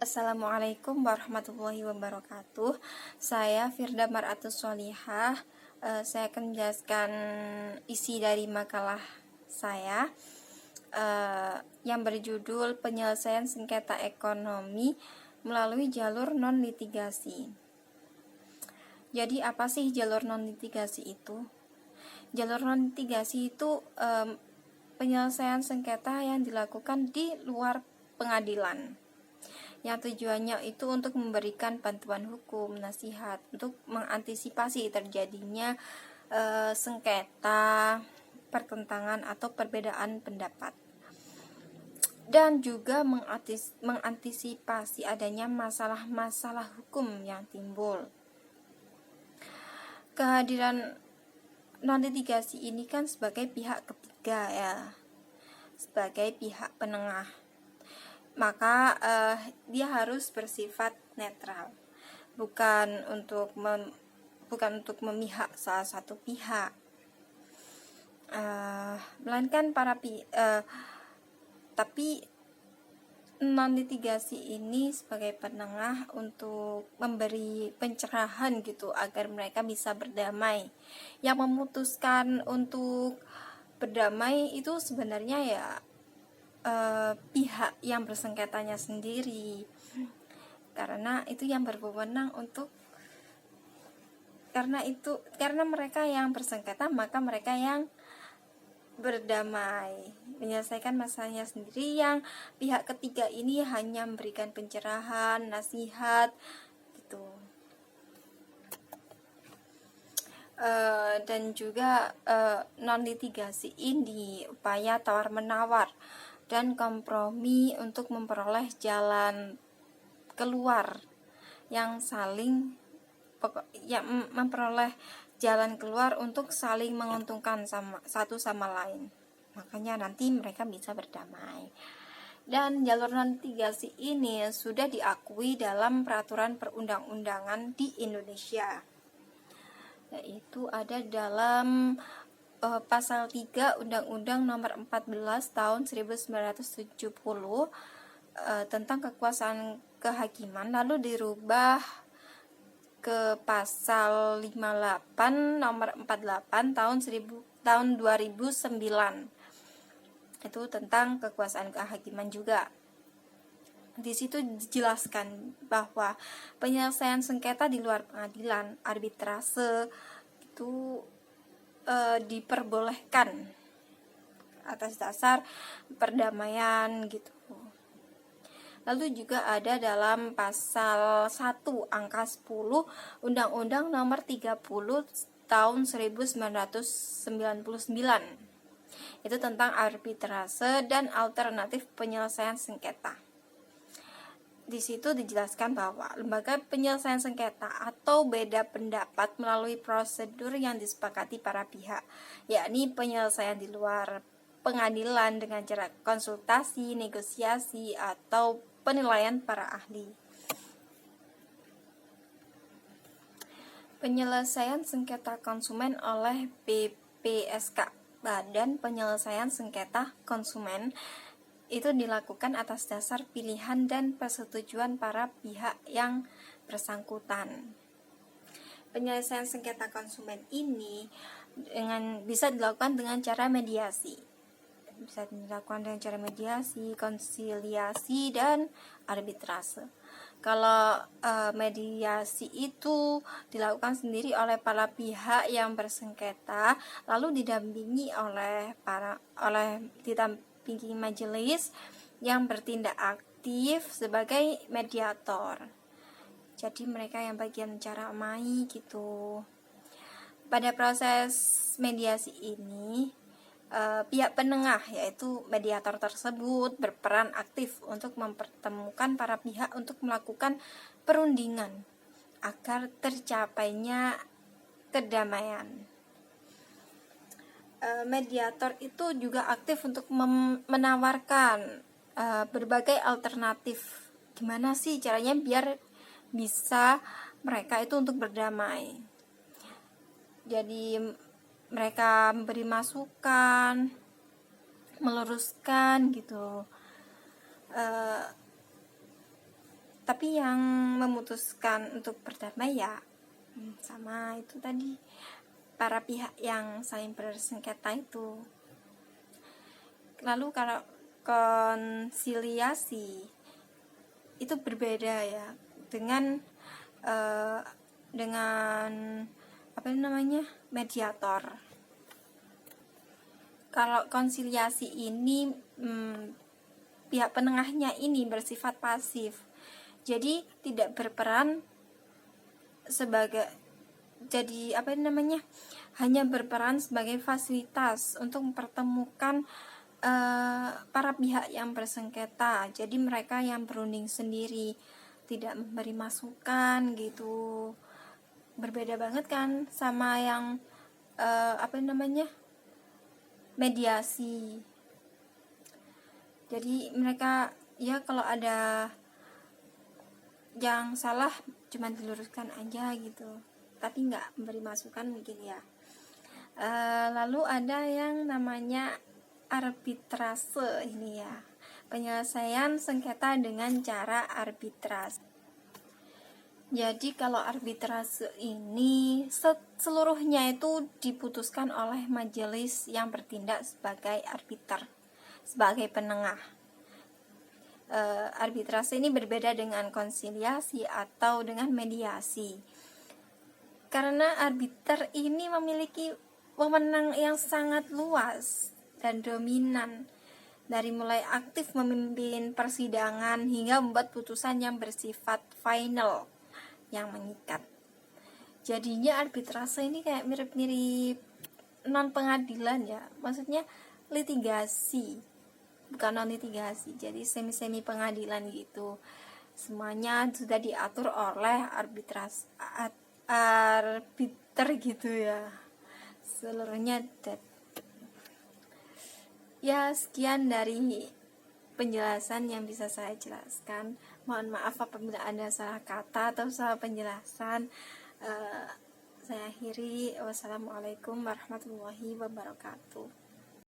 Assalamualaikum warahmatullahi wabarakatuh. Saya Firda Mar'atus Sholihah. Saya akan menjelaskan isi dari makalah saya yang berjudul Penyelesaian Sengketa Ekonomi melalui jalur non-litigasi. Jadi apa sih jalur non-litigasi itu? Jalur non-litigasi itu penyelesaian sengketa yang dilakukan di luar pengadilan, yang tujuannya itu untuk memberikan bantuan hukum, nasihat, untuk mengantisipasi terjadinya sengketa, pertentangan atau perbedaan pendapat, dan juga mengantisipasi adanya masalah-masalah hukum yang timbul. Kehadiran non-litigasi ini kan sebagai pihak ketiga ya, sebagai pihak penengah, maka dia harus bersifat netral, bukan untuk memihak salah satu pihak, melainkan tapi non-litigasi ini sebagai penengah untuk memberi pencerahan gitu agar mereka bisa berdamai. Yang memutuskan untuk berdamai itu sebenarnya ya pihak yang bersengketanya sendiri, karena itu yang berwenang karena mereka yang bersengketa, maka mereka yang berdamai, menyelesaikan masalahnya sendiri. Yang pihak ketiga ini hanya memberikan pencerahan, nasihat gitu. Dan juga non-litigasi ini upaya tawar-menawar dan kompromi untuk memperoleh jalan keluar yang memperoleh jalan keluar untuk saling menguntungkan satu sama lain. Makanya nanti mereka bisa berdamai. Dan jalur non-litigasi ini sudah diakui dalam peraturan perundang-undangan di Indonesia, yaitu ada dalam pasal 3 Undang-Undang Nomor 14 Tahun 1970 tentang kekuasaan kehakiman, lalu dirubah ke pasal 58 Nomor 48 tahun 2009, itu tentang kekuasaan kehakiman juga. Di situ dijelaskan bahwa penyelesaian sengketa di luar pengadilan, arbitrase itu diperbolehkan atas dasar perdamaian gitu. Lalu juga ada dalam pasal 1 angka 10 Undang-Undang Nomor 30 tahun 1999, itu tentang arbitrase dan alternatif penyelesaian sengketa. Di situ dijelaskan bahwa lembaga penyelesaian sengketa atau beda pendapat melalui prosedur yang disepakati para pihak, yakni penyelesaian di luar pengadilan dengan cara konsultasi, negosiasi, atau penilaian para ahli. Penyelesaian sengketa konsumen oleh BPSK, Badan Penyelesaian Sengketa Konsumen, itu dilakukan atas dasar pilihan dan persetujuan para pihak yang bersangkutan. Penyelesaian sengketa konsumen ini bisa dilakukan dengan cara mediasi. Bisa dilakukan dengan cara mediasi, konsiliasi, dan arbitrase. Kalau mediasi itu dilakukan sendiri oleh para pihak yang bersengketa, lalu didampingi oleh majelis yang bertindak aktif sebagai mediator. Jadi mereka yang bagian menceramai gitu. Pada proses mediasi ini, pihak penengah yaitu mediator tersebut berperan aktif untuk mempertemukan para pihak untuk melakukan perundingan agar tercapainya kedamaian. Mediator itu juga aktif untuk menawarkan berbagai alternatif. Gimana sih caranya biar bisa mereka itu untuk berdamai. Jadi mereka memberi masukan, meluruskan gitu. Tapi yang memutuskan untuk berdamai ya sama itu tadi, para pihak yang saling bersengketa itu. Lalu kalau konsiliasi itu berbeda ya dengan mediator. Kalau konsiliasi ini pihak penengahnya ini bersifat pasif, jadi tidak berperan sebagai hanya berperan sebagai fasilitas untuk mempertemukan para pihak yang bersengketa. Jadi mereka yang berunding sendiri, tidak memberi masukan gitu. Berbeda banget kan sama yang mediasi. Jadi mereka ya kalau ada yang salah cuma diluruskan aja gitu, tapi nggak memberi masukan mungkin ya. Lalu ada yang namanya arbitrase ini ya, penyelesaian sengketa dengan cara arbitrase. Jadi kalau arbitrase ini seluruhnya itu diputuskan oleh majelis yang bertindak sebagai arbiter, sebagai penengah. Arbitrase ini berbeda dengan konsiliasi atau dengan mediasi, karena arbiter ini memiliki wewenang yang sangat luas dan dominan, dari mulai aktif memimpin persidangan hingga membuat putusan yang bersifat final, yang mengikat. Jadinya arbitrase ini kayak mirip-mirip non pengadilan ya, maksudnya litigasi, bukan non litigasi, jadi semi pengadilan gitu. Semuanya sudah diatur oleh arbiter gitu ya, seluruhnya. Ya, sekian dari penjelasan yang bisa saya jelaskan. Mohon maaf apabila ada salah kata atau salah penjelasan. Saya akhiri. Wassalamualaikum warahmatullahi wabarakatuh.